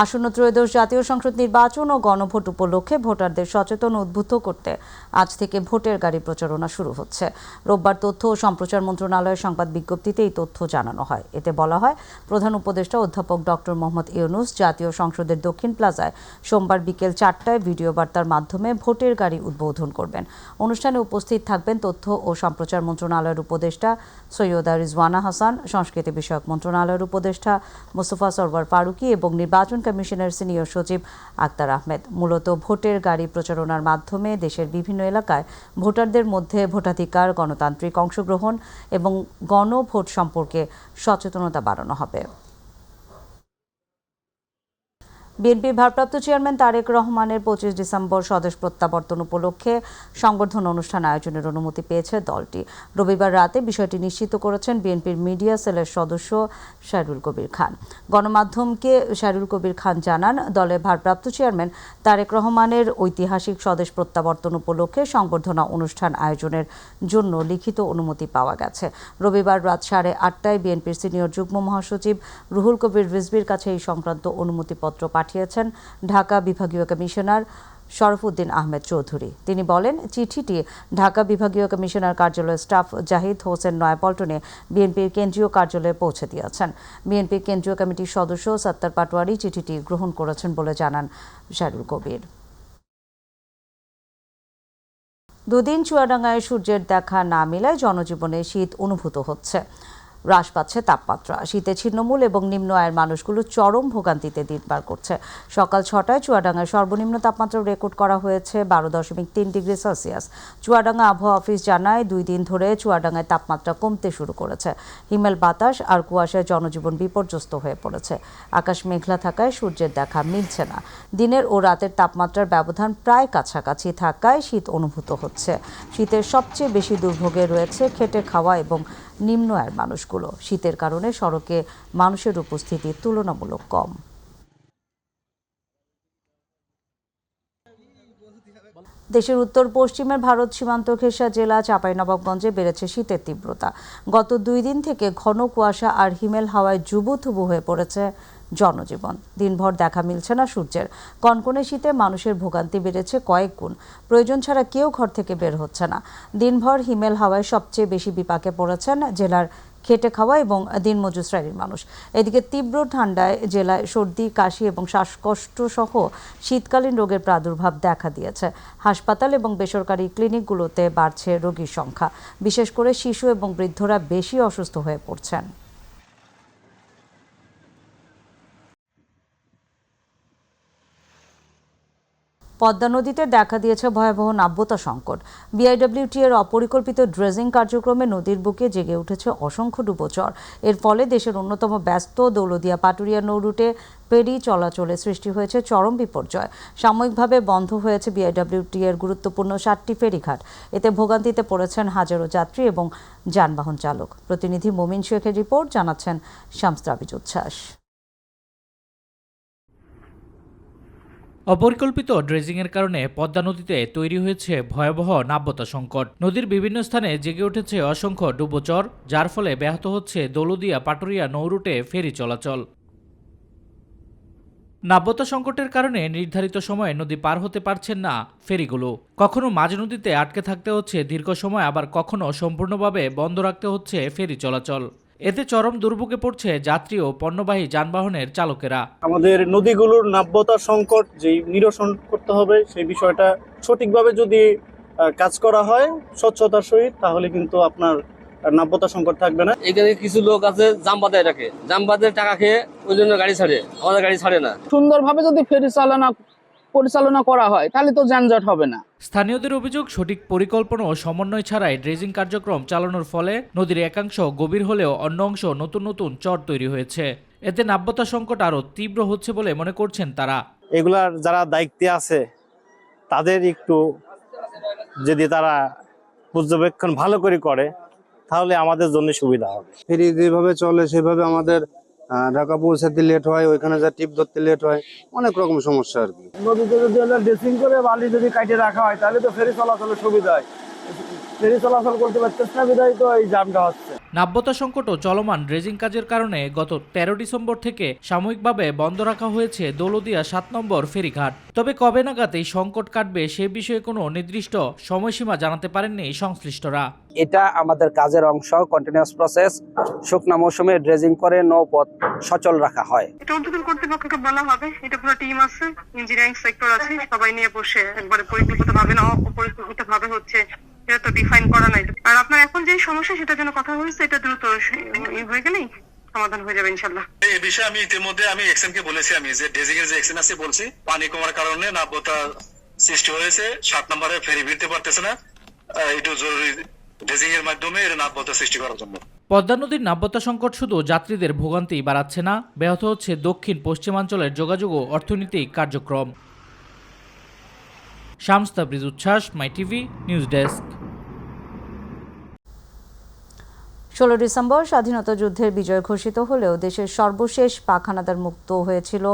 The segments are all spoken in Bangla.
আসন্ন ত্রয়োদশ জাতীয় সংসদ নির্বাচন ও গণভোট উপলক্ষে ভোটারদের সচেতন উদ্বুদ্ধ করতে আজ থেকে ভোটের গাড়ি প্রচারণা শুরু হচ্ছে। রোববার তথ্য ও সম্প্রচার মন্ত্রণালয়ের সংবাদ বিজ্ঞপ্তিতে এই তথ্য জানানো হয়। এতে বলা হয়, প্রধান উপদেষ্টা অধ্যাপক ডক্টর মোহাম্মদ ইউনূস জাতীয় সংসদের দক্ষিণ প্লাজায় সোমবার বিকেল 4টায় ভিডিও বার্তার মাধ্যমে ভোটের গাড়ি উদ্বোধন করবেন। অনুষ্ঠানে উপস্থিত থাকবেন তথ্য ও সম্প্রচার মন্ত্রণালয়ের উপদেষ্টা সৈয়দা রিজওয়ানা হাসান, সংস্কৃতি বিষয়ক মন্ত্রণালয়ের উপদেষ্টা মোস্তফা সরওয়ার ফারুকী এবং নির্বাচন কমিশনের সিনিয়র সচিব আক্তার আহমেদ। মূলত ভোটের গাড়ি প্রচারণার মাধ্যমে দেশের বিভিন্ন এলাকায় ভোটারদের মধ্যে ভোটাধিকার, গণতান্ত্রিক অংশগ্রহণ এবং গণভোট সম্পর্কে সচেতনতা বাড়ানো হবে। বিএনপির ভারপ্রাপ্ত চেয়ারম্যান তারেক রহমানের 25 ডিসেম্বর স্বদেশ প্রত্যাবর্তন উপলক্ষে সংবর্ধনা অনুষ্ঠান আয়োজনের অনুমতি পেয়েছে দলটি। রবিবার রাতে বিষয়টি নিশ্চিত করেছেন বিএনপির মিডিয়া সেলের সদস্য শাহরুল কবির খান। গণমাধ্যমকে শাহরুল কবির খান জানান, দলের ভারপ্রাপ্ত চেয়ারম্যান তারেক রহমানের ঐতিহাসিক স্বদেশ প্রত্যাবর্তন উপলক্ষে সংবর্ধনা অনুষ্ঠান আয়োজনের জন্য লিখিত অনুমতি পাওয়া গেছে। রবিবার রাত 8:30টায় বিএনপির সিনিয়র যুগ্ম মহাসচিব রুহুল কবির রিজভীর কাছে এই সংক্রান্ত অনুমতিপত্র পাঠিয়েছেন ঢাকা বিভাগীয় কমিশনার শরফুদ্দিন আহমেদ চৌধুরী। তিনি বলেন, চিঠিটি ঢাকা বিভাগীয় কমিশনার কার্যালয়ের স্টাফ জাহিদ হোসেন নয়াপল্টনে বিএনপির কেন্দ্রীয় কার্যালয়ে পৌঁছে দিয়েছেন। বিএনপির কেন্দ্রীয় কমিটির সদস্য সত্তার পাটোয়ারি চিঠিটি গ্রহণ করেছেন বলে জানান শাহরুল কবির। দুদিন চুয়াডাঙ্গায় সূর্যের দেখা না মেলায় জনজীবনে শীত অনুভূত হচ্ছে। হ্রাস পাচ্ছে তাপমাত্রা। শীতে ছিন্নমূল এবং নিম্ন আয়ের মানুষগুলো চরম ভোগান্তিতে দিন পার করছে। সকাল 6টায় চুয়াডাঙ্গায় সর্বনিম্ন তাপমাত্রা রেকর্ড করা হয়েছে 12.3 ডিগ্রি সেলসিয়াস। চুয়াডাঙ্গা আবহাওয়া অফিস জানায়, 2 দিন ধরে চুয়াডাঙ্গায় তাপমাত্রা কমতে শুরু করেছে। হিমেল বাতাস আর কুয়াশায় জনজীবন বিপর্যস্ত হয়ে পড়েছে। আকাশ মেঘলা থাকায় সূর্যের দেখা মিলছে না। দিনের ও রাতের তাপমাত্রার ব্যবধান প্রায় কাছাকাছি থাকায় শীত অনুভূত হচ্ছে। শীতের সবচেয়ে বেশি দুর্ভোগে রয়েছে খেটে খাওয়া এবং নিম্ন আয়ের মানুষগুলো। শীতের কারণে সড়কে মানুষের উপস্থিতি তুলনামূলক কম। দেশের উত্তর পশ্চিমের ভারত সীমান্ত ঘেঁষা জেলা চাঁপাইনবাবগঞ্জে বেড়েছে শীতের তীব্রতা। গত 2 দিন থেকে ঘন কুয়াশা আর হিমেল হাওয়ায় জুবুথুবু হয়ে পড়েছে জনজীবন। দিনভর দেখা মিলছে না সূর্যের। কনকনে শীতে মানুষের ভোগান্তি বেড়েছে কয়েক গুণ। প্রয়োজন ছাড়া কেউ ঘর থেকে বের হচ্ছে না। দিনভর হিমেল হাওয়ায় সবচেয়ে বেশি বিপাকে পড়েছেন জেলার খেটে খাওয়া এবং দিনমজুর শ্রেণীর মানুষ। এদিকে তীব্র ঠান্ডায় জেলায় সর্দি, কাশি এবং শ্বাসকষ্ট সহ শীতকালীন রোগের প্রাদুর্ভাব দেখা দিয়েছে। হাসপাতাল এবং বেসরকারি ক্লিনিকগুলোতে বাড়ছে রোগীর সংখ্যা। বিশেষ করে শিশু এবং বৃদ্ধরা বেশি অসুস্থ হয়ে পড়ছেন। পদ্মা নদীতে দেখা দিয়েছে ভয়াবহ নাব্যতা সংকট। বিআইডব্লিউটি এর অপরিকল্পিত ড্রেজিং কার্যক্রমে নদীর বুকে জেগে উঠেছে অসংখ্য ডুবোচর। এর ফলে দেশের অন্যতম ব্যস্ত দৌলতদিয়া পাটুরিয়া নৌরুটে ফেরি চলাচলে সৃষ্টি হয়েছে চরম বিপর্যয়। সাময়িকভাবে বন্ধ হয়েছে বিআইডব্লিউটি এর গুরুত্বপূর্ণ 7টি ফেরিঘাট। এতে ভোগান্তিতে পড়েছেন হাজারো যাত্রী এবং যানবাহন চালক। প্রতিনিধি মোমিন শেখের রিপোর্ট, জানাচ্ছেন শামস তাবিজ উচ্ছ্বাস। অপরিকল্পিত ড্রেজিংয়ের কারণে পদ্মা নদীতে তৈরি হয়েছে ভয়াবহ নাব্যতা সংকট। নদীর বিভিন্ন স্থানে জেগে উঠেছে অসংখ্য ডুবোচর, যার ফলে ব্যাহত হচ্ছে দৌলতদিয়া পাটুরিয়া নৌরুটে ফেরি চলাচল। নাব্যতা সংকটের কারণে নির্ধারিত সময়ে নদী পার হতে পারছেন না ফেরিগুলো। কখনো মাঝ নদীতে আটকে থাকতে হচ্ছে দীর্ঘ সময়, আবার কখনো সম্পূর্ণভাবে বন্ধ রাখতে হচ্ছে ফেরি চলাচল। এতে চরম দুর্ভোগে পড়ছে যাত্রী ও পণ্যবাহী যানবাহনের চালকেরা। আমাদের নদীগুলোর নাব্যতা সংকট যে নিরসন করতে হবে, সেই বিষয়টা সঠিকভাবে যদি কাজ করা হয় স্বচ্ছতার সহিত, তাহলে কিন্তু আপনার নাব্যতা সংকট থাকবে না। এখানে কিছু লোক আছে জামবাদায় রাখে, জামবাদের টাকা খেয়ে ওই জন্য গাড়ি ছাড়ে, আমাদের গাড়ি ছাড়ে না। সুন্দরভাবে যদি ফেরি পরিচালনা করা হয় তাহলে তো যানজট হবে না। স্থানীয়দের অভিযোগ, সঠিক পরিকল্পনা ও সমন্বয় ছাড়াই ড্রেজিং কার্যক্রম চালানোর ফলে নদীর একাংশ গভীর হলেও অন্য অংশ নতুন নতুন চর তৈরি হয়েছে। এতে নাব্যতা সংকট আরও তীব্র হচ্ছে বলে মনে করছেন তারা। এগুলার যারা দায়িত্বে আছে তাদের একটু যদি তারা পর্যবেক্ষণ ভালো করে তাহলে আমাদের জন্য সুবিধা হবে। ফেরি যেভাবে চলে সেভাবে আমাদের ঢাকা পৌঁছাতে লেট হয়, ওইখানে যা টিপ ধরতে লেট হয়, অনেক রকম সমস্যা আর কি। নদীতে যদি ড্রেসিং করে বালি যদি কাটে রাখা হয় তাহলে তো ফেরি চলাচলের সুবিধা হয়। ফেরি চলাচল করতে পারতেছে না, বিধায় তো এই জ্যামটা হচ্ছে। নাব্যতা সংকটও চলমান ড্রেজিং কাজের কারণে গত 13 ডিসেম্বর থেকে সাময়িকভাবে বন্ধ রাখা হয়েছে দৌলতদিয়া 7 নম্বর ফেরিঘাট। তবে কবে নাগাদ এই সংকট কাটবে সে বিষয়ে কোনো নির্দিষ্ট সময়সীমা জানাতে পারেননি সংশ্লিষ্টরা। এটা আমাদের কাজের অংশ, কন্টিনিউয়াস প্রসেস। শুকনা মৌসুমে ড্রেজিং করে নৌপথ সচল রাখা হয়। এটা ঊর্ধ্বতন কর্তৃপক্ষকে বলা হবে, এটা পুরো টিম আছে, ইঞ্জিনিয়ারিং সেক্টর আছে, সবাই নিয়ে বসে একবারে পরিকল্পিতভাবে না অপরিকল্পিতভাবে হচ্ছে এটা তো ডিফাইন করা নাই। আর আপনার এখন যে সমস্যা সেটার জন্য কথা হয়েছে, এটা দ্রুত হয়ে গেলেই সমাধান হয়ে যাবে ইনশাল্লাহ। এই বিষয়ে আমি ইতিমধ্যে এক্সএন কে বলেছি, আমি যে ড্রেজিং এর যে এক্সএন আছে বলছি, পানি কমার কারণে নাব্যতা সৃষ্টি হয়েছে, 7 নম্বরে ফেরি ভিড়তে পারতেছে না, এটা জরুরি ড্রেজিং এর মাধ্যমে এর নাব্যতা সৃষ্টি করার জন্য। পদ্মা নদীর নাব্যতা সংকট শুধু যাত্রীদের ভোগান্তি বাড়াচ্ছে না, ব্যাহত হচ্ছে দক্ষিণ পশ্চিমাঞ্চলের যোগাযোগ ও অর্থনৈতিক কার্যক্রম। শামস তাবরিজ উচ্ছ্বাস, মাই টিভি নিউজ ডেস্ক। 16 ডিসেম্বর স্বাধীনতা যুদ্ধের বিজয় ঘোষিত হলেও দেশের সর্বশেষ পাক হানাদার মুক্ত হয়েছিল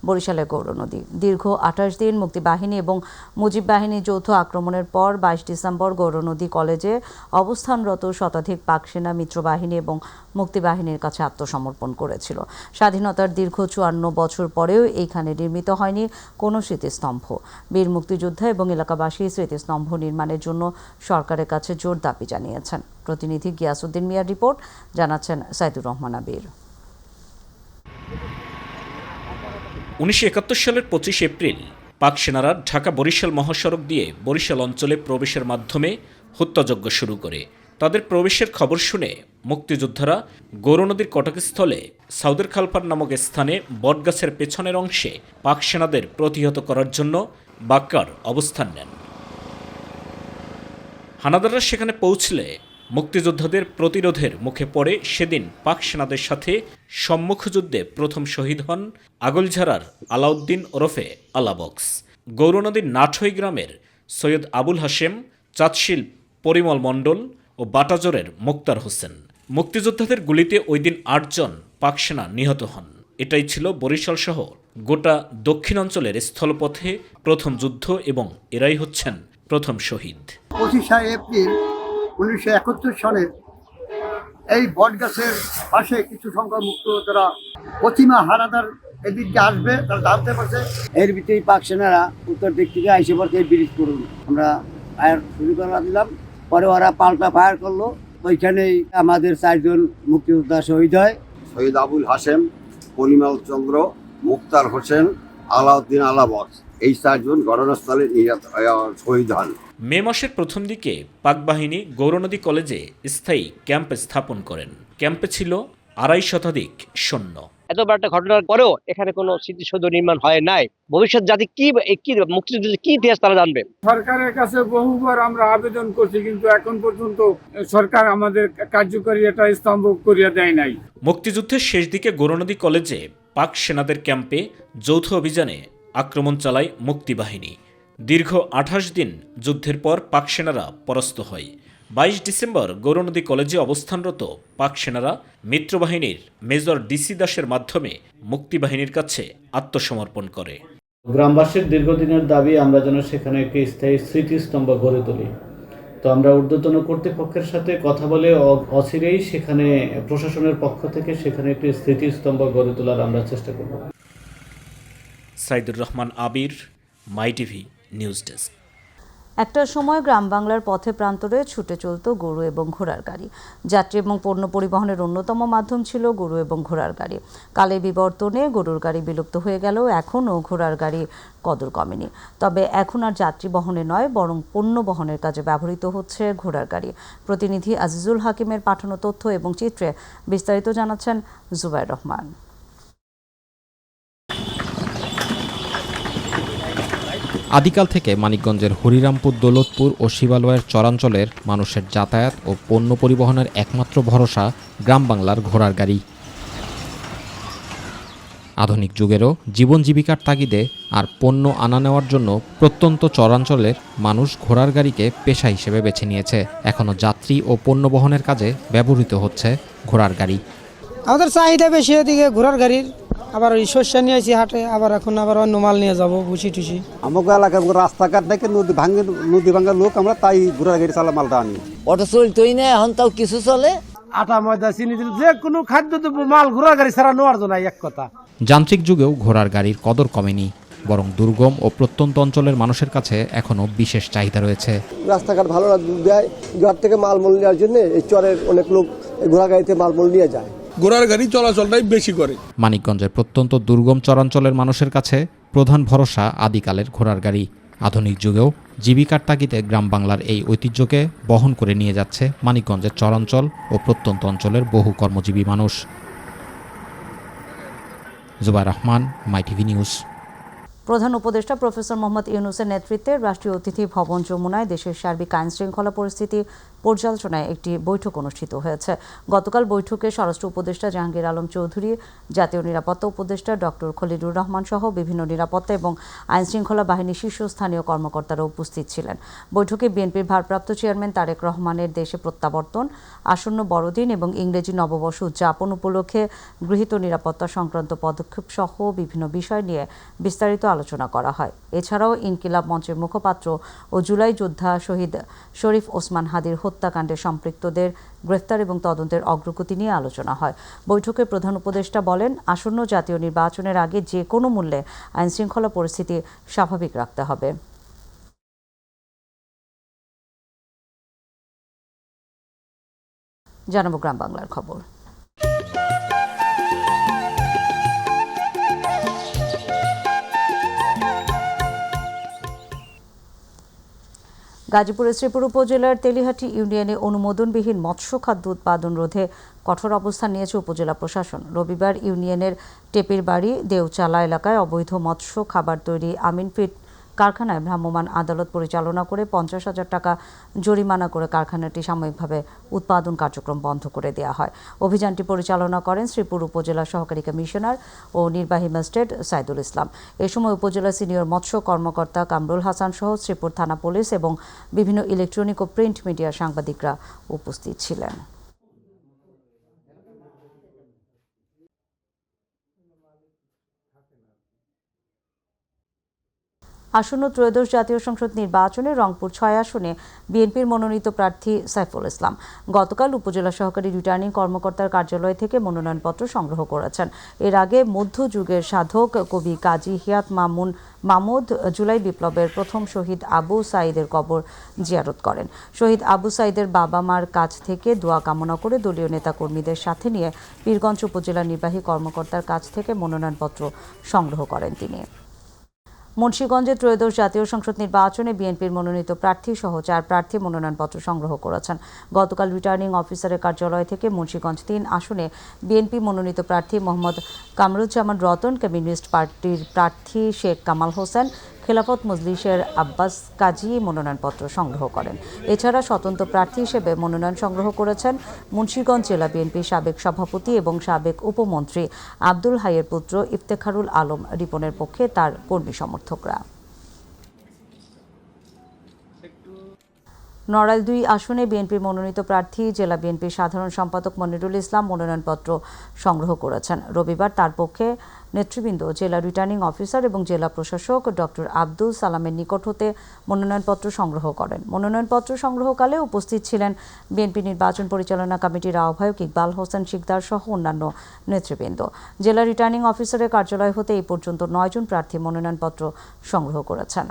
বরিশালের গৌরনদী। দীর্ঘ 28 দিন মুক্তিবাহিনী এবং মুজিব বাহিনীর যৌথ আক্রমণের পর 22 ডিসেম্বর গৌরনদী কলেজে অবস্থানরত শতাধিক পাক সেনা মিত্রবাহিনী এবং মুক্তিবাহিনীর কাছে আত্মসমর্পণ করেছিল। স্বাধীনতার দীর্ঘ 54 বছর পরেও এইখানে নির্মিত হয়নি কোনো স্মৃতিস্তম্ভ। বীর মুক্তিযোদ্ধা এবং এলাকাবাসী স্মৃতিস্তম্ভ নির্মাণের জন্য সরকারের কাছে জোর দাবি জানিয়েছেন। প্রতিনিধি গিয়াসউদ্দিন মিয়ার রিপোর্ট, জানাচ্ছেন সাইদুর রহমান আবির। 1971 সালের 25 এপ্রিল পাক সেনারা ঢাকা বরিশাল মহাসড়ক দিয়ে বরিশাল অঞ্চলে প্রবেশের মাধ্যমে হত্যাযজ্ঞ শুরু করে। তাদের প্রবেশের খবর শুনে মুক্তিযোদ্ধারা গৌরনদীর কটকস্থলে সাউদের খালপার নামক স্থানে বটগাছের পেছনের অংশে পাক সেনাদের প্রতিহত করার জন্য বাক্কার অবস্থান নেন। হানাদাররা সেখানে পৌঁছলে মুক্তিযোদ্ধাদের প্রতিরোধের মুখে পড়ে সেদিন পাক সেনাদের সাথে সম্মুখ যুদ্ধে প্রথম শহীদ হন আগলঝাড়ার আলাউদ্দিন ওরফে আলাবক্স, গৌরনদীর নাঠই গ্রামের সৈয়দ আবুল হাশেম, চাঁদশিল পরিমল মণ্ডল ও বাটাজোরের মুক্তার হোসেন। মুক্তিযোদ্ধাদের গুলিতে ওই দিন 8 জন পাক সেনা নিহত হন। এটাই ছিল বরিশাল সহ গোটা দক্ষিণাঞ্চলের স্থলপথে প্রথম যুদ্ধ এবং এরাই হচ্ছেন প্রথম শহীদ। 25 এপ্রিল 1971 সালের এই বটগাছের পাশে কিছু সংখ্যক মুক্তিযোদ্ধারা পশ্চিমা হানাদার এদিক দিয়ে আসবে, তারা জানতে পারছে। এর ভিতরেই পাক সেনারা উত্তর দিক থেকে আইসে পড়তে ব্রিজ করুন, আমরা ফায়ার শুরু করে দিলাম। পরে ওরা পাল্টা ফায়ার করলো, ওইখানেই আমাদের 4 জন মুক্তিযোদ্ধা শহীদ হয়। সৈয়দ আবুল হাশেম, পরিমল চন্দ্র, মুক্তার হোসেন, আলাউদ্দিন আলাবক্স, এই 4 জন ঘটনাস্থলে শহীদ হন। মে মাসের প্রথম দিকে পাক বাহিনী গৌরনদী কলেজে স্থায়ী ক্যাম্প স্থাপন করেন। ক্যাম্পে ছিল 2.5 শতাধিক সৈন্য। এত বড় একটা ঘটনার পরেও এখানে কোনো স্মৃতিসৌধ নির্মাণ হয় নাই। ভবিষ্যৎ জাতি কি মুক্তিযুদ্ধের কি ইতিহাস তারা জানবে। সরকারের কাছে বহুবার আমরা আবেদন করছি, কিন্তু এখন পর্যন্ত সরকার আমাদের কার্যকরী একটা স্তম্ভ করিয়া দেয় নাই। মুক্তিযুদ্ধের শেষ দিকে গৌরনদী কলেজে পাক সেনাদের ক্যাম্পে যৌথ অভিযানে আক্রমণ চালায় মুক্তিবাহিনী। দীর্ঘ 28 দিন যুদ্ধের পর পাক সেনারা পরাস্ত হয়। 22 ডিসেম্বর গৌরনদী কলেজে অবস্থানরত পাক সেনারা মিত্রবাহিনীর মেজর ডিসি দাসের মাধ্যমে মুক্তিবাহিনীর কাছে আত্মসমর্পণ করে। গ্রামবাসীর দীর্ঘদিনের দাবি আমরা যেন সেখানে একটি স্থায়ী স্মৃতিস্তম্ভ গড়ে তুলি। তো আমরা ঊর্ধ্বতন কর্তৃপক্ষের সাথে কথা বলে অচিরেই সেখানে প্রশাসনের পক্ষ থেকে সেখানে একটি স্মৃতিস্তম্ভ গড়ে তোলার আমরা চেষ্টা করব। সাইদুর রহমান আবির, মাই টিভি নিউজ ডেস্ক। একটা সময় গ্রাম বাংলার পথে প্রান্তরে ছুটে চলত গরু এবং ঘোড়ার গাড়ি। যাত্রী এবং পণ্য পরিবহনের অন্যতম মাধ্যম ছিল গরু এবং ঘোড়ার গাড়ি। কালে বিবর্তনে গরুর গাড়ি বিলুপ্ত হয়ে গেলেও এখনও ঘোড়ার গাড়ির কদর কমেনি। তবে এখন আর যাত্রী বহনে নয়, বরং পণ্য বহনের কাজে ব্যবহৃত হচ্ছে ঘোড়ার গাড়ি। প্রতিনিধি আজিজুল হাকিমের পাঠানো তথ্য এবং চিত্রে বিস্তারিত জানাচ্ছেন জুবাইর রহমান। আদিকাল থেকে মানিকগঞ্জের হরিরামপুর, দৌলতপুর ও শিবালয়ের চরাঞ্চলের মানুষের যাতায়াত ও পণ্য পরিবহনের একমাত্র ভরসা গ্রাম বাংলার ঘোড়ার গাড়ি। আধুনিক যুগেরও জীবন জীবিকার তাগিদে আর পণ্য আনা নেওয়ার জন্য প্রত্যন্ত চরাঞ্চলের মানুষ ঘোড়ার গাড়িকে পেশা হিসেবে বেছে নিয়েছে। এখনও যাত্রী ও পণ্য বহনের কাজে ব্যবহৃত হচ্ছে ঘোড়ার গাড়ি। আমাদের চাহিদা বেশি এদিকে ঘোড়ার গাড়ির, আবার ওই শস্য নিয়ে আসি হাটে, এখন আবার অন্য মাল নিয়ে যাবো বুঝি টুসি। আমাকে এলাকার রাস্তাঘাট থেকে নদী ভাঙ্গা লোক, আমরা তাই ঘোড়ার গাড়ি চালা মালটা আনি। অটো চলতোই না, এখন তাও কিছু চলে, আটা ময়দা চিনি দিল যে কোনো খাদ্যদ্রব্য মাল ঘোড়ার গাড়ি ছাড়া নেওয়ার জন্য এক কথা। যান্ত্রিক যুগেও ঘোড়ার গাড়ির কদর কমেনি, বরং দুর্গম ও প্রত্যন্ত অঞ্চলের মানুষের কাছে এখনো বিশেষ চাহিদা রয়েছে। রাস্তাঘাট ভালো দেয়, ঘর থেকে মালমূল নেওয়ার জন্য এই চরের অনেক লোক ঘোড়া গাড়িতে মালমূল নিয়ে যায়। ঘোড়ার গাড়ি চলাচলটাই বেশি করে। মানিকগঞ্জের প্রত্যন্ত দুর্গম চরাঞ্চলের মানুষের কাছে প্রধান ভরসা আদিকালের ঘোড়ার গাড়ি। আধুনিক যুগেও জীবিকার তাগিদে গ্রাম বাংলার এই ঐতিহ্যকে বহন করে নিয়ে যাচ্ছে মানিকগঞ্জের চরাঞ্চল ও প্রত্যন্ত অঞ্চলের বহু কর্মজীবী মানুষ। জুবাইর রহমান, মাই টিভি নিউজ। প্রধান উপদেষ্টা প্রফেসর মোহাম্মদ ইউনূসের নেতৃত্বে রাষ্ট্রীয় অতিথি ভবন যমুনায় দেশের সার্বিক আইন শৃঙ্খলা পরিস্থিতি পর্যালোচনায় একটি বৈঠক অনুষ্ঠিত হয়েছে। গতকাল বৈঠকে স্বরাষ্ট্র উপদেষ্টা জাহাঙ্গীর আলম চৌধুরী, জাতীয় নিরাপত্তা উপদেষ্টা ডক্টর খলিলুর রহমান সহ বিভিন্ন নিরাপত্তা এবং আইন শৃঙ্খলা বাহিনীর শীর্ষস্থানীয় কর্মকর্তারা উপস্থিত ছিলেন। বৈঠকে বিএনপির ভারপ্রাপ্ত চেয়ারম্যান তারেক রহমানের দেশে প্রত্যাবর্তন, আসন্ন বড়দিন এবং ইংরেজি নববর্ষ উদযাপন উপলক্ষে গৃহীত নিরাপত্তা সংক্রান্ত পদক্ষেপ সহ বিভিন্ন বিষয় নিয়ে বিস্তারিত আলোচনা করা হয়। এছাড়াও ইনকিলাব মঞ্চের মুখপাত্র ও জুলাই যোদ্ধা শহীদ শরীফ ওসমান হাদির হত্যাকাণ্ডে সম্পৃক্তদের গ্রেফতার এবং তদন্তের অগ্রগতি নিয়ে আলোচনা হয়। বৈঠকে প্রধান উপদেষ্টা বলেন, আসন্ন জাতীয় নির্বাচনের আগে যে কোনো মূল্যে আইনশৃঙ্খলা পরিস্থিতি স্বাভাবিক রাখতে হবে। জানাবো গ্রাম বাংলার খবর। গাজীপুরের শ্রীপুর উপজেলার তেলিহাটি ইউনিয়নে অনুমোদনবিহীন মৎস্য খাদ্য উৎপাদন রোধে কঠোর অবস্থান নিয়েছে উপজেলা প্রশাসন। রবিবার ইউনিয়নের টেপির বাড়ি দেউচালা এলাকায় অবৈধ মৎস্য খাবার তৈরি আমিন ফিড কারখানায় ভ্রাম্যমাণ আদালত পরিচালনা করে 50,000 টাকা জরিমানা করে কারখানাটি সাময়িকভাবে উৎপাদন কার্যক্রম বন্ধ করে দেওয়া হয়। অভিযানটি পরিচালনা করেন শ্রীপুর উপজেলা সহকারী কমিশনার ও নির্বাহী ম্যাজিস্ট্রেট সাইদুল ইসলাম। এ সময় উপজেলা সিনিয়র মৎস্য কর্মকর্তা কামরুল হাসান সহ শ্রীপুর থানা পুলিশ এবং বিভিন্ন ইলেকট্রনিক ও প্রিন্ট মিডিয়ার সাংবাদিকরা উপস্থিত ছিলেন। আসন্ন ত্রয়োদশ জাতীয় সংসদ নির্বাচনে রংপুর 6 আসনে বিএনপির মনোনীত প্রার্থী সাইফুল ইসলাম গতকাল উপজেলা সহকারী রিটার্নিং কর্মকর্তার কার্যালয় থেকে মনোনয়নপত্র সংগ্রহ করেছেন। এর আগে মধ্যযুগের সাধক কবি কাজী হিয়াত মামুদ জুলাই বিপ্লবের প্রথম শহীদ আবু সাঈদের কবর জিয়ারত করেন। শহীদ আবু সাঈদের বাবা মার কাছ থেকে দোয়া কামনা করে দলীয় নেতাকর্মীদের সাথে নিয়ে পীরগঞ্জ উপজেলা নির্বাহী কর্মকর্তার কাছ থেকে মনোনয়নপত্র সংগ্রহ করেন তিনি। মুন্সিগঞ্জে ত্রয়োদশ জাতীয় সংসদ নির্বাচনে বিএনপির মনোনীত প্রার্থী সহ 4 প্রার্থী মনোনয়নপত্র সংগ্রহ করেছেন। গতকাল রিটার্নিং অফিসারের কার্যালয় থেকে মুন্সিগঞ্জ 3 আসনে বিএনপি মনোনীত প্রার্থী মোহাম্মদ কামরুজ্জামান রতন, কমিউনিস্ট পার্টির প্রার্থী শেখ কামাল হোসেন, খেলাফত মজলিসের আব্বাস কাজী মনোনয়নপত্র সংগ্রহ করেন। এছাড়া স্বতন্ত্র প্রার্থী হিসেবে মনোনয়ন সংগ্রহ করেছেন মুন্সিগঞ্জ জেলা বিএনপির সাবেক সভাপতি এবং সাবেক উপমন্ত্রী আব্দুল হাইয়ের পুত্র ইফতেখারুল আলম রিপনের পক্ষে তার কর্মী সমর্থকরা। নড়াইল 2 আসনে বিএনপির মনোনীত প্রার্থী জেলা বিএনপির সাধারণ সম্পাদক মনিরুল ইসলাম মনোনয়নপত্র সংগ্রহ করেছেন। রবিবার তার পক্ষে নেতৃবৃন্দ জেলা রিটার্নিং অফিসার এবং জেলা প্রশাসক ডক্টর আব্দুল সালামের নিকট হতে মনোনয়নপত্র সংগ্রহ করেন। মনোনয়নপত্র সংগ্রহকালে উপস্থিত ছিলেন বিএনপি নির্বাচন পরিচালনা কমিটির আহ্বায়ক ইকবাল হোসেন শিকদার সহ অন্যান্য নেতৃবৃন্দ। জেলা রিটার্নিং অফিসারের কার্যালয় হতে এই পর্যন্ত 9 জন প্রার্থী মনোনয়নপত্র সংগ্রহ করেছেন।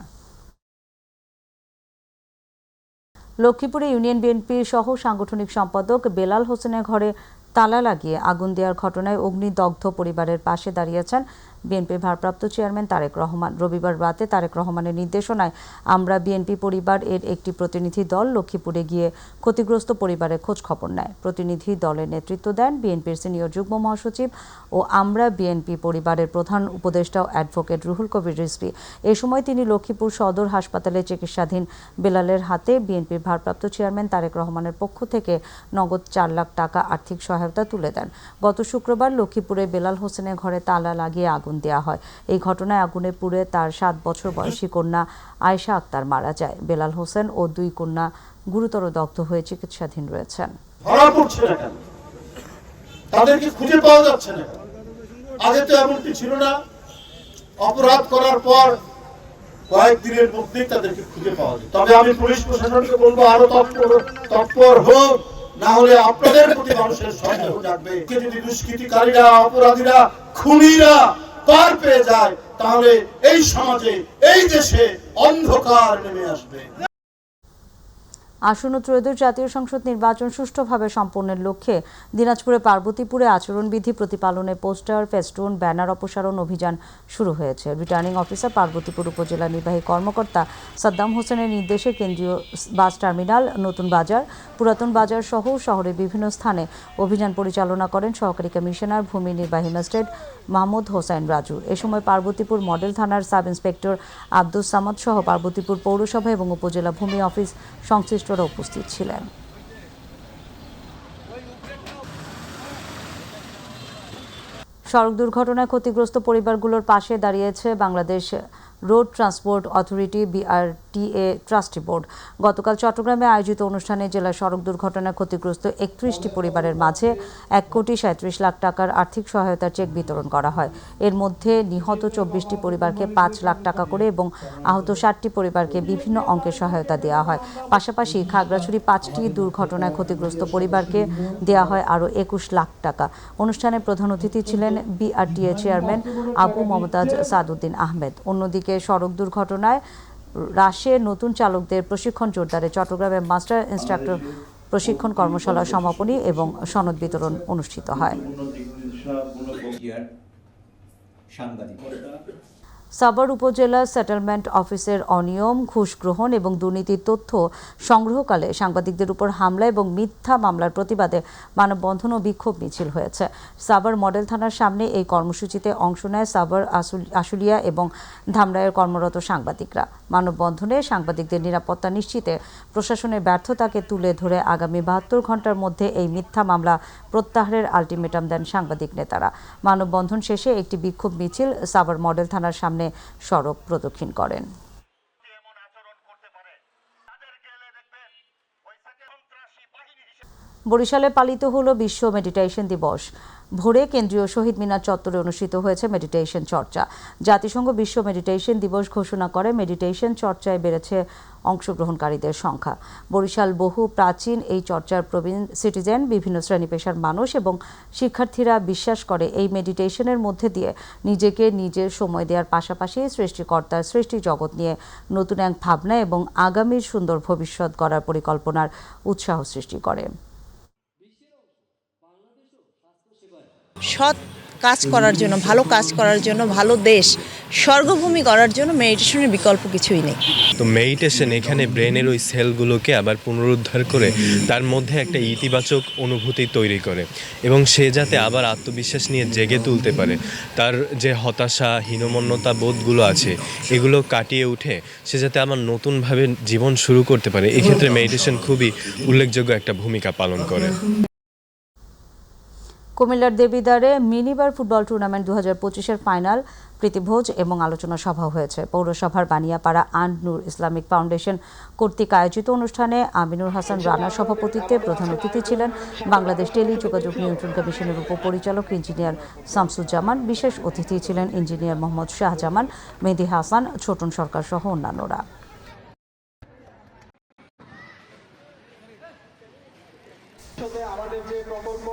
লক্ষ্মীপুরে ইউনিয়ন বিএনপি সহ সাংগঠনিক সম্পাদক বেলাল হোসেনের ঘরে তালা লাগিয়ে আগুন দেওয়ার ঘটনায় অগ্নিদগ্ধ পরিবারের পাশে দাঁড়িয়েছেন বিএনপির ভারপ্রাপ্ত চেয়ারম্যান তারেক রহমান। রবিবার রাতে তারেক রহমানের নির্দেশনায় আমরা বিএনপি পরিবার এর একটি প্রতিনিধি দল লক্ষ্মীপুরে গিয়ে ক্ষতিগ্রস্ত পরিবারের খোঁজ খবর নেয়। প্রতিনিধি দলের নেতৃত্ব দেন বিএনপির সিনিয়র যুগ্ম মহাসচিব ও আমরা বিএনপি পরিবারের প্রধান উপদেষ্টা অ্যাডভোকেট রুহুল কবির রিজভী। এ সময় তিনি লক্ষ্মীপুর সদর হাসপাতালে চিকিৎসাধীন বেলালের হাতে বিএনপির ভারপ্রাপ্ত চেয়ারম্যান তারেক রহমানের পক্ষ থেকে নগদ 4 লাখ টাকা আর্থিক সহায়তা তুলে দেন। গত শুক্রবার লক্ষ্মীপুরে বেলাল হোসেনের ঘরে তালা লাগিয়ে আগুন দেওয়া হয়। এই ঘটনায় আগুনে পুড়ে তার 7 বছর বয়সী কন্যা আয়েশা আক্তার মারা যায়। বেলাল হোসেন ও 2 কন্যা গুরুতর দগ্ধ হয়ে চিকিৎসাধীন রয়েছেন। ধরা পড়ছে না কেন? তাদেরকে খুঁজে পাওয়া যাচ্ছে না। আগে তো এমনটি ছিল না, অপরাধ করার পর কয়েকদিনের মধ্যেই তাদেরকে খুঁজে পাওয়া যায়। তবে আমি পুলিশ প্রশাসনকে বলবো আরো তৎপর হোক, না হলে আপনাদের প্রতি মানুষের সন্দেহ জাগবে। যদি দুষ্কৃতিকারীরা, অপরাধীরা, খুনিরা পার পেয়ে যায়, তাহলে এই সমাজে, এই দেশে অন্ধকার নেমে আসবে। আসন্ন ত্রয়োদশ জাতীয় সংসদ নির্বাচন সুষ্ঠুভাবে সম্পন্নের লক্ষ্যে দিনাজপুরে পার্বতীপুরে আচরণবিধি প্রতিপালনে পোস্টার, ফেস্টুন, ব্যানার অপসারণ অভিযান শুরু হয়েছে। রিটার্নিং অফিসার পার্বতীপুর উপজেলা নির্বাহী কর্মকর্তা সাদ্দাম হোসেনের নির্দেশে কেন্দ্রীয় বাস টার্মিনাল, নতুন বাজার, পুরাতন বাজার সহ শহরের বিভিন্ন স্থানে অভিযান পরিচালনা করেন সহকারী কমিশনার ভূমি নির্বাহী ম্যাজিস্ট্রেট মাহমুদ হোসেন রাজু। এ সময় পার্বতীপুর মডেল থানার সাব ইন্সপেক্টর আব্দুস সামাদ সহ পার্বতীপুর পৌরসভা এবং উপজেলা ভূমি অফিস সংশ্লিষ্টরা উপস্থিত ছিলেন। সড়ক দুর্ঘটনায় ক্ষতিগ্রস্ত পরিবারগুলোর পাশে দাঁড়িয়েছে Bangladesh road transport authority BRTA trustee board. গতকাল চট্টগ্রামে আয়োজিত অনুষ্ঠানে জেলা সড়ক দুর্ঘটনায় ক্ষতিগ্রস্ত 31টি পরিবারের মাঝে 1,37 লাখ টাকার আর্থিক সহায়তার চেক বিতরণ করা হয়। এর মধ্যে নিহত 24টি পরিবারকে 5 লাখ টাকা করে এবং আহত 60টি পরিবারকে বিভিন্ন অঙ্কের সহায়তা দেওয়া হয়। পাশাপাশি খাগড়াছড়ি 5টি দুর্ঘটনায় ক্ষতিগ্রস্ত পরিবারকে দেওয়া হয় আরও 21 লাখ টাকা। অনুষ্ঠানে প্রধান অতিথি ছিলেন BRTA চেয়ারম্যান আবু মমতাজ সাদউদ্দিন আহমেদ। অন্যদিকে সড়ক দুর্ঘটনায় হ্রাসে নতুন চালকদের প্রশিক্ষণ জোরদারে চট্টগ্রামে মাস্টার ইনস্ট্রাক্টর প্রশিক্ষণ কর্মশালার সমাপনী এবং সনদ বিতরণ অনুষ্ঠিত হয়। সাভার উপজেলা সেটেলমেন্ট অফিসের অনিয়ম, ঘুষ গ্রহণ এবং দুর্নীতির তথ্য সংগ্রহকালে সাংবাদিকদের উপর হামলা এবং মিথ্যা মামলার প্রতিবাদে মানববন্ধন ও বিক্ষোভ মিছিল হয়েছে। সাভার মডেল থানার সামনে এই কর্মসূচিতে অংশ নেয় সাভার, আশুলিয়া এবং ধামরাইয়ের কর্মরত সাংবাদিকরা। মানববন্ধনে সাংবাদিকদের নিরাপত্তা নিশ্চিতে প্রশাসনের ব্যর্থতাকে তুলে ধরে আগামী 72 ঘন্টার মধ্যে এই মিথ্যা মামলা প্রত্যাহারের আলটিমেটাম দেন সাংবাদিক নেতারা। মানববন্ধন শেষে একটি বিক্ষোভ মিছিল সাভার মডেল থানার সামনে সড়ক প্রদক্ষিণ করেন। বরিশালে পালিত হলো বিশ্ব মেডিটেশন দিবস। ভোরে কেন্দ্রীয় শহীদ মিনার চত্বরে অনুষ্ঠিত হয়েছে মেডিটেশন চর্চা। জাতিসংঘ বিশ্ব মেডিটেশন দিবস ঘোষণা করে মেডিটেশন চর্চায় বেড়েছে অংশগ্রহণকারীদের সংখ্যা। বরিশাল বহু প্রাচীন এই চর্চার প্রবীণ সিটিজেন, বিভিন্ন শ্রেণী পেশার মানুষ এবং শিক্ষার্থীরা বিশ্বাস করে এই মেডিটেশনের মধ্যে দিয়ে নিজেকে নিজের সময় দেওয়ার পাশাপাশি সৃষ্টিকর্তার সৃষ্টি জগৎ নিয়ে নতুন এক ভাবনা এবং আগামীর সুন্দর ভবিষ্যৎ গড়ার পরিকল্পনার উৎসাহ সৃষ্টি করে। সৎ কাজ করার জন্য, ভালো কাজ করার জন্য, ভালো দেশ, স্বর্গভূমি গড়ার জন্য মেডিটেশনের বিকল্প কিছুই নেই। তো মেডিটেশন এখানে ব্রেনের ওই সেলগুলোকে আবার পুনরুদ্ধার করে তার মধ্যে একটা ইতিবাচক অনুভূতি তৈরি করে এবং সে যাতে আবার আত্মবিশ্বাস নিয়ে জেগে তুলতে পারে, তার যে হতাশা, হীনমন্যতা বোধগুলো আছে এগুলো কাটিয়ে উঠে সে যাতে আবার নতুনভাবে জীবন শুরু করতে পারে। এক্ষেত্রে মেডিটেশন খুবই উল্লেখযোগ্য একটা ভূমিকা পালন করে। কুমিল্লার দেবিদ্বারে মিনিবার ফুটবল টুর্নামেন্ট 2025-এর ফাইনাল, প্রীতিভোজ এবং আলোচনা সভা হয়েছে। পৌরসভার বানিয়াপাড়া আন-নূর ইসলামিক ফাউন্ডেশন কর্তৃক আয়োজিত অনুষ্ঠানে আমিনুর হাসান রানার সভাপতিত্বে প্রধান অতিথি ছিলেন বাংলাদেশ টেলি যোগাযোগ নিয়ন্ত্রণ কমিশনের উপপরিচালক ইঞ্জিনিয়ার শামসুজ্জামান। বিশেষ অতিথি ছিলেন ইঞ্জিনিয়ার মোহাম্মদ শাহজামান, মেহেদী হাসান, ছোটন সরকার সহ অন্যান্যরা। আমাদের যে প্রকল্প